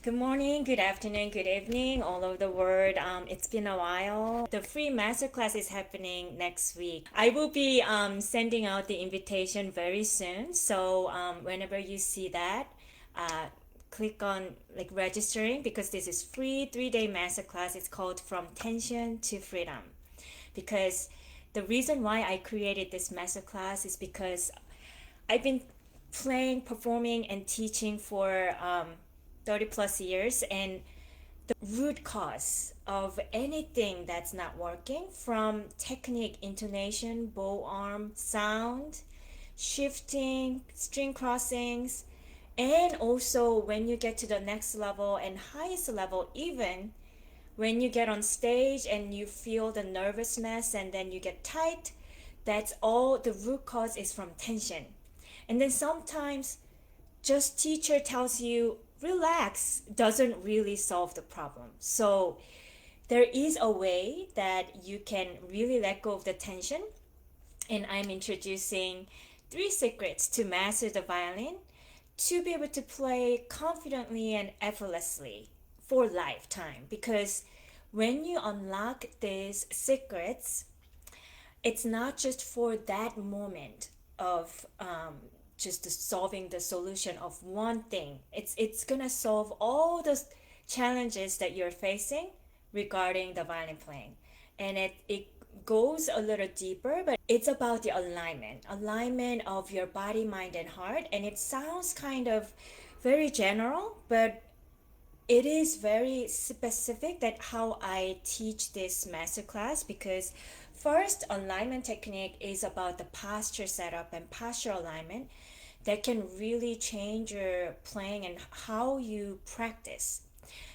Good morning, good afternoon, good evening, all over the world. It's been a while. The free masterclass is happening next week. I will be sending out the invitation very soon. So whenever you see that, click on registering because this is free 3-day masterclass. It's called From Tension to Freedom. Because the reason why I created this masterclass is because I've been playing, performing, and teaching for 30 plus years, and the root cause of anything that's not working, from technique, intonation, bow arm, sound, shifting, string crossings, and also when you get to the next level and highest level, even when you get on stage and you feel the nervousness and then you get tight, that's all the root cause is from tension. And then sometimes just teacher tells you relax doesn't really solve the problem. So there is a way that you can really let go of the tension, and I'm introducing 3 secrets to master the violin to be able to play confidently and effortlessly for lifetime. Because when you unlock these secrets, it's not just for that moment of just solving the solution of one thing. It's gonna solve all the challenges that you're facing regarding the violin playing. And it goes a little deeper, but it's about the alignment of your body, mind, and heart. And it sounds kind of very general, but it is very specific that how I teach this masterclass. Because first, alignment technique is about the posture setup and posture alignment that can really change your playing and how you practice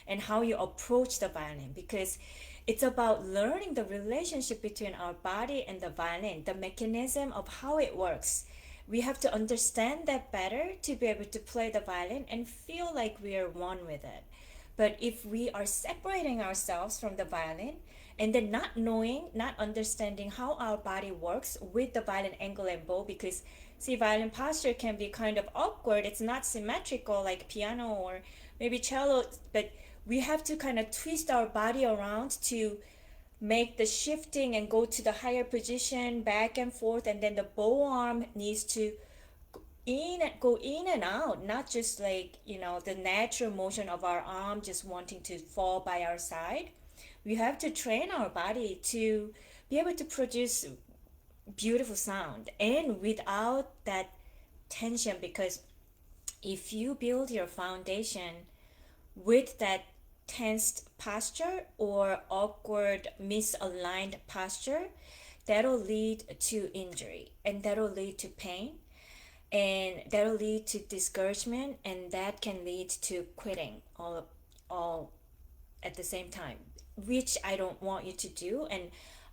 and how you approach the violin. Because it's about learning the relationship between our body and the violin, the mechanism of how it works. We have to understand that better to be able to play the violin and feel like we are one with it. But if we are separating ourselves from the violin and then not knowing, not understanding how our body works with the violin angle and bow, because see, violin posture can be kind of awkward. It's not symmetrical like piano or maybe cello, but we have to kind of twist our body around to make the shifting and go to the higher position, back and forth, and then the bow arm needs to go in and out, not just the natural motion of our arm just wanting to fall by our side. We have to train our body to be able to produce beautiful sound and without that tension. Because if you build your foundation with that tensed posture or awkward misaligned posture, that'll lead to injury, and that'll lead to pain, and that'll lead to discouragement, and that can lead to quitting all at the same time, which I don't want you to do. And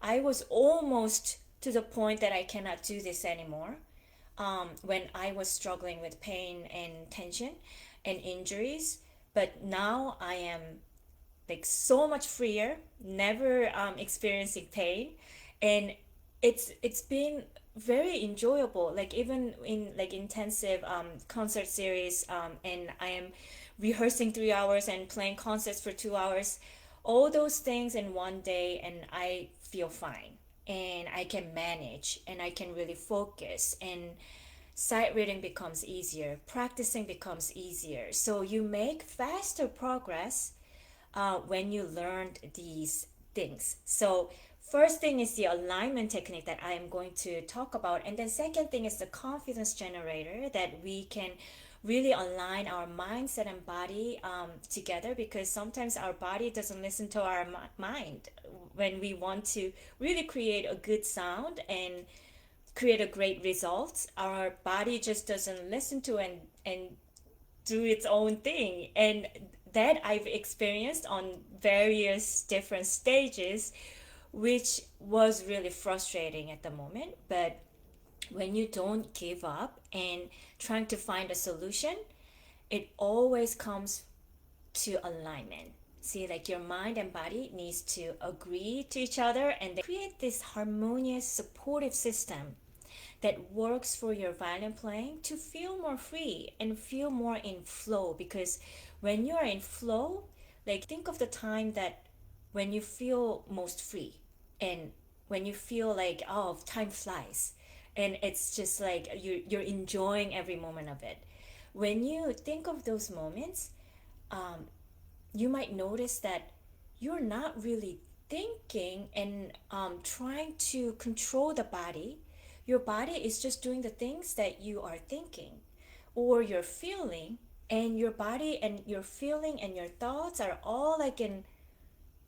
I was almost to the point that I cannot do this anymore when I was struggling with pain and tension and injuries. But now I am so much freer, never experiencing pain, and it's been very enjoyable. Even in intensive concert series, and I am rehearsing 3 hours and playing concerts for 2 hours, all those things in one day, and I feel fine, and I can manage, and I can really focus, and sight reading becomes easier, practicing becomes easier. So you make faster progress when you learned these things. So first thing is the alignment technique that I am going to talk about. And then second thing is the confidence generator, that we can really align our mindset and body together. Because sometimes our body doesn't listen to our mind when we want to really create a good sound and create a great result. Our body just doesn't listen to and do its own thing. And that I've experienced on various different stages, which was really frustrating at the moment. But when you don't give up and trying to find a solution, it always comes to alignment. See, your mind and body needs to agree to each other, and they create this harmonious, supportive system that works for your violin playing to feel more free and feel more in flow. Because when you are in flow, like think of the time that when you feel most free, and when you feel like, oh, time flies, and it's just like you're enjoying every moment of it. When you think of those moments, you might notice that you're not really thinking and trying to control the body. Your body is just doing the things that you are thinking or you're feeling, and your body and your feeling and your thoughts are all like in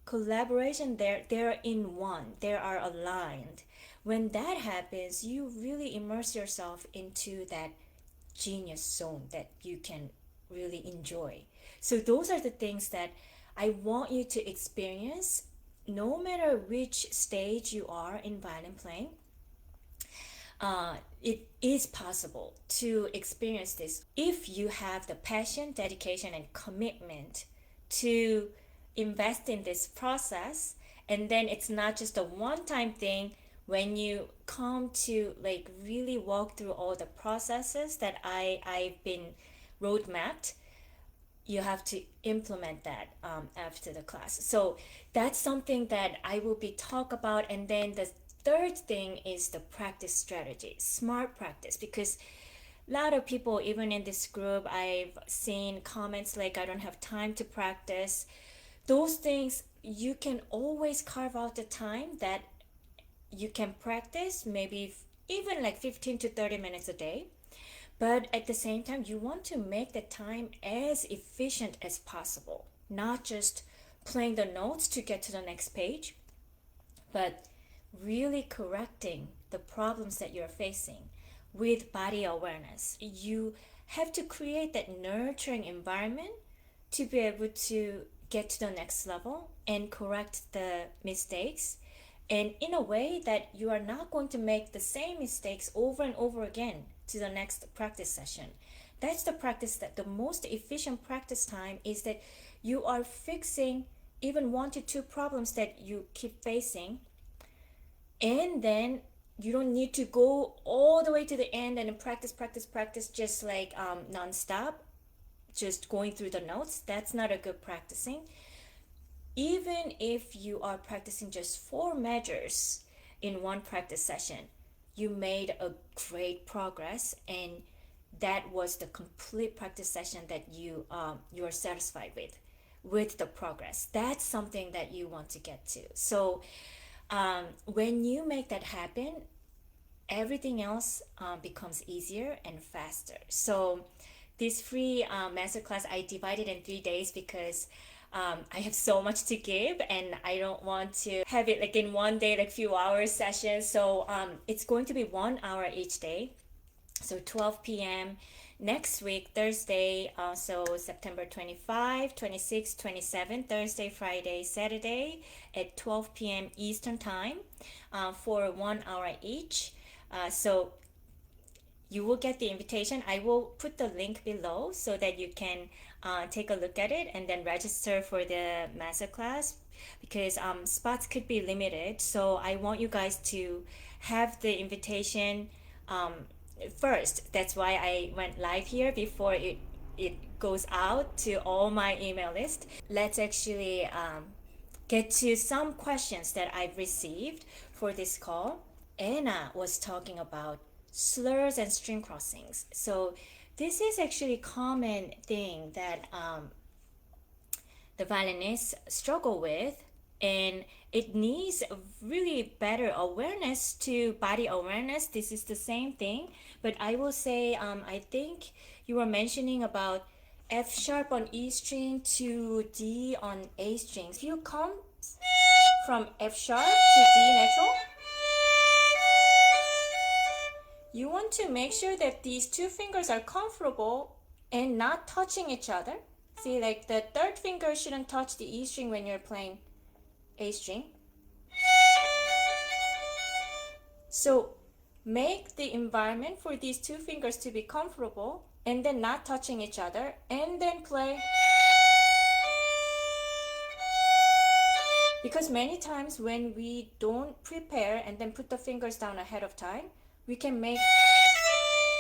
collaboration. They're in one, they are aligned. When that happens, you really immerse yourself into that genius zone that you can really enjoy. So those are the things that I want you to experience no matter which stage you are in violin playing. It is possible to experience this if you have the passion, dedication, and commitment to invest in this process. And then it's not just a one-time thing. When you come to like really walk through all the processes that I've been roadmapped, you have to implement that after the class. So that's something that I will be talk about. And then the third thing is the practice strategy, smart practice, because a lot of people, even in this group, I've seen comments like, I don't have time to practice. Those things, you can always carve out the time that you can practice, maybe even like 15 to 30 minutes a day. But at the same time, you want to make the time as efficient as possible, not just playing the notes to get to the next page, but really correcting the problems that you're facing with body awareness. You have to create that nurturing environment to be able to get to the next level and correct the mistakes, and in a way that you are not going to make the same mistakes over and over again to the next practice session. That's the practice, that the most efficient practice time is that you are fixing even 1 to 2 problems that you keep facing, and then you don't need to go all the way to the end and then practice just like non-stop, just going through the notes. That's not a good practicing. Even if you are practicing just 4 measures in one practice session, you made a great progress, and that was the complete practice session that you are satisfied with the progress. That's something that you want to get to. So when you make that happen, everything else becomes easier and faster. So this free masterclass, I divided in 3 days because I have so much to give, and I don't want to have it like in one day, like few hours sessions. So it's going to be 1 hour each day. So 12 p.m. next week, Thursday, so September 25, 26, 27, Thursday, Friday, Saturday at 12 p.m. Eastern Time for 1 hour each. So you will get the invitation. I will put the link below so that you can take a look at it and then register for the masterclass, because spots could be limited. So I want you guys to have the invitation first. That's why I went live here before it goes out to all my email list. Let's actually get to some questions that I've received for this call. Anna was talking about slurs and string crossings. So this is actually a common thing that the violinists struggle with, and it needs really better awareness to body awareness. This is the same thing, but I will say I think you were mentioning about F sharp on E string to D on A string. If you come from F sharp to D natural, you want to make sure that these 2 fingers are comfortable and not touching each other. See, like the 3rd finger shouldn't touch the E string when you're playing A string. So make the environment for these 2 fingers to be comfortable and then not touching each other, and then play. Because many times when we don't prepare and then put the fingers down ahead of time, we can make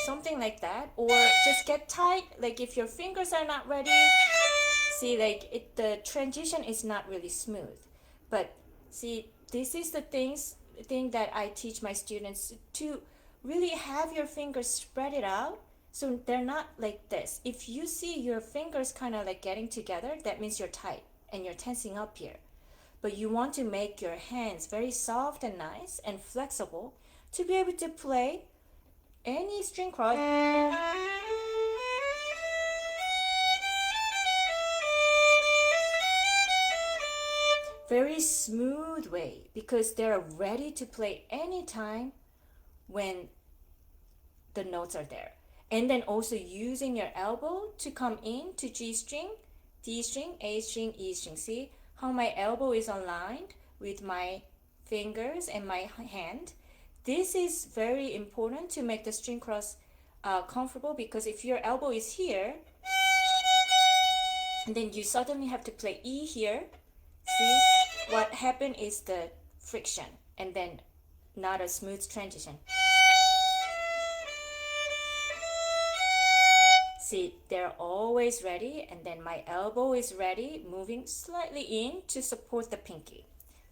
something like that, or just get tight. Like if your fingers are not ready, see, like the transition is not really smooth. But see, this is the thing that I teach my students to really have your fingers spread it out so they're not like this. If you see your fingers kind of like getting together, that means you're tight and you're tensing up here. But you want to make your hands very soft and nice and flexible to be able to play any string cross very smooth way, because they're ready to play anytime when the notes are there. And then also using your elbow to come in to G string, D string, A string, E string. See how my elbow is aligned with my fingers and my hand? This is very important to make the string cross comfortable, because if your elbow is here, and then you suddenly have to play E here, see, what happened is the friction and then not a smooth transition. See, they're always ready, and then my elbow is ready, moving slightly in to support the pinky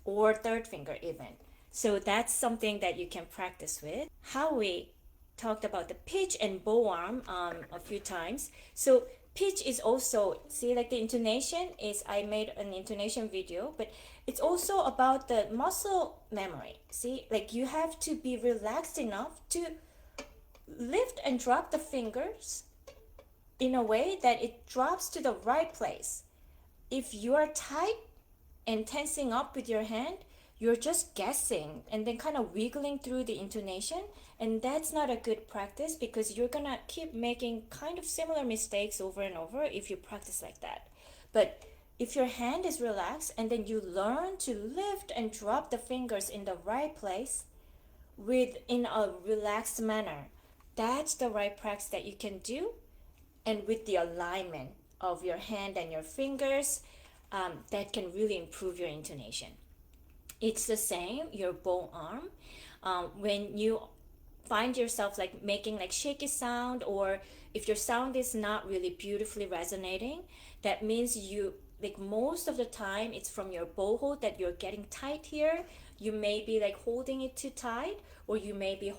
or third finger even. So that's something that you can practice with. How we talked about the pitch and bow arm a few times. So pitch is also, see, like the intonation is, I made an intonation video, but it's also about the muscle memory. See, like you have to be relaxed enough to lift and drop the fingers in a way that it drops to the right place. If you are tight and tensing up with your hand, you're just guessing and then kind of wiggling through the intonation, and that's not a good practice, because you're gonna keep making kind of similar mistakes over and over if you practice like that. But if your hand is relaxed and then you learn to lift and drop the fingers in the right place in a relaxed manner, that's the right practice that you can do. And with the alignment of your hand and your fingers, that can really improve your intonation. It's the same, your bow arm. When you find yourself like making like shaky sound, or if your sound is not really beautifully resonating, that means you, like most of the time, it's from your bow hold that you're getting tight here. You may be like holding it too tight, or you may be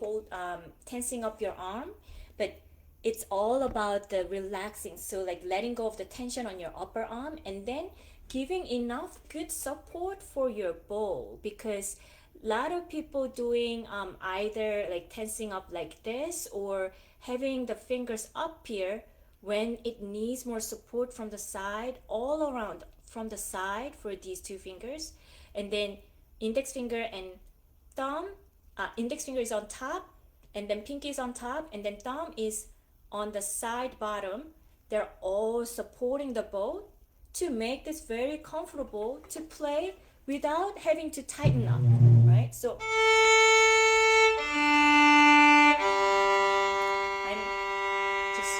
tensing up your arm, but it's all about the relaxing. So like letting go of the tension on your upper arm, and then giving enough good support for your bow, because a lot of people doing either like tensing up like this or having the fingers up here when it needs more support from the side, all around from the side for these two fingers. And then index finger and thumb, index finger is on top, and then pinky is on top, and then thumb is on the side bottom. They're all supporting the bow to make this very comfortable to play without having to tighten up, right? So I'm just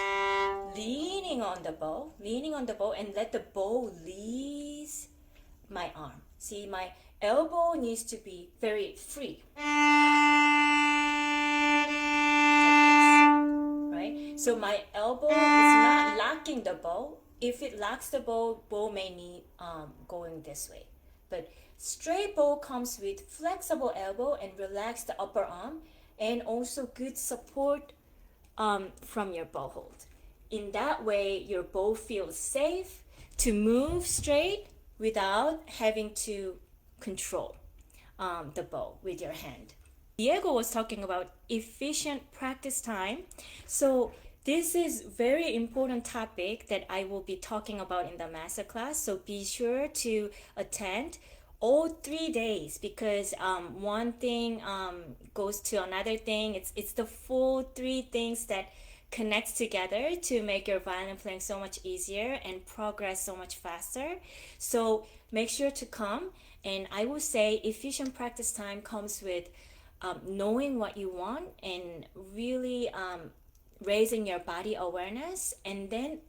leaning on the bow, and let the bow lease my arm. See, my elbow needs to be very free. So my elbow is not locking the bow. If it locks the bow, bow may need going this way. But straight bow comes with flexible elbow and relaxed upper arm, and also good support from your bow hold. In that way, your bow feels safe to move straight without having to control the bow with your hand. Diego was talking about efficient practice time. So this is very important topic that I will be talking about in the masterclass. So be sure to attend all 3 days, because one thing goes to another thing. It's the full 3 things that connects together to make your violin playing so much easier and progress so much faster. So make sure to come. And I will say efficient practice time comes with knowing what you want and really raising your body awareness, and then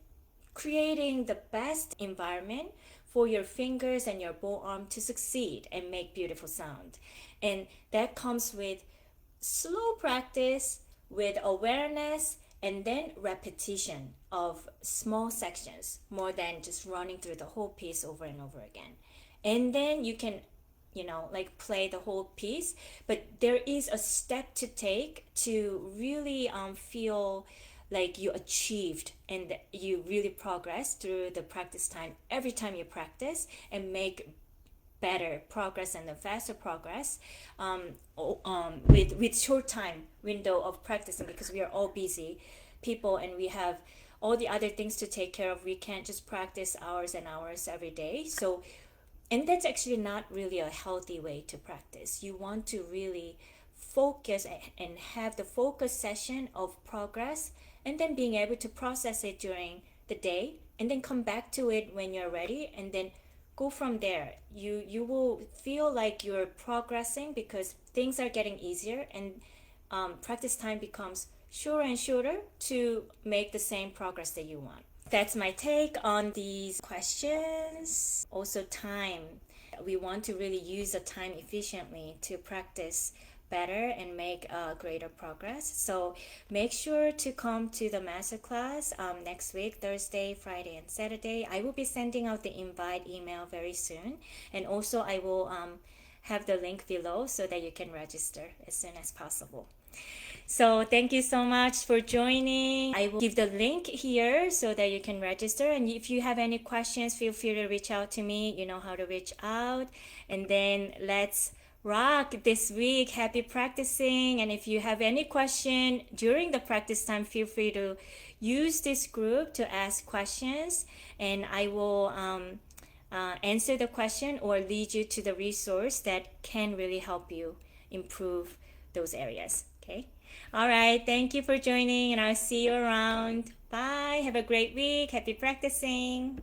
creating the best environment for your fingers and your bow arm to succeed and make beautiful sound. And that comes with slow practice, with awareness, and then repetition of small sections more than just running through the whole piece over and over again. And then you can, like play the whole piece, but there is a step to take to really feel like you achieved and you really progress through the practice time every time you practice, and make better progress and a faster progress with short time window of practicing, because we are all busy people and we have all the other things to take care of. We can't just practice hours and hours every day. So, and that's actually not really a healthy way to practice. You want to really focus and have the focus session of progress, and then being able to process it during the day, and then come back to it when you're ready, and then go from there. You will feel like you're progressing because things are getting easier, and practice time becomes shorter and shorter to make the same progress that you want. That's my take on these questions. Also, time. We want to really use the time efficiently to practice better and make greater progress. So make sure to come to the masterclass next week, Thursday, Friday, and Saturday. I will be sending out the invite email very soon, and also I will have the link below so that you can register as soon as possible. So thank you so much for joining. I will give the link here so that you can register. And if you have any questions, feel free to reach out to me. You know how to reach out. And then let's rock this week. Happy practicing. And if you have any question during the practice time, feel free to use this group to ask questions. And I will answer the question or lead you to the resource that can really help you improve those areas. Okay. All right. Thank you for joining, and I'll see you around. Bye. Have a great week. Happy practicing.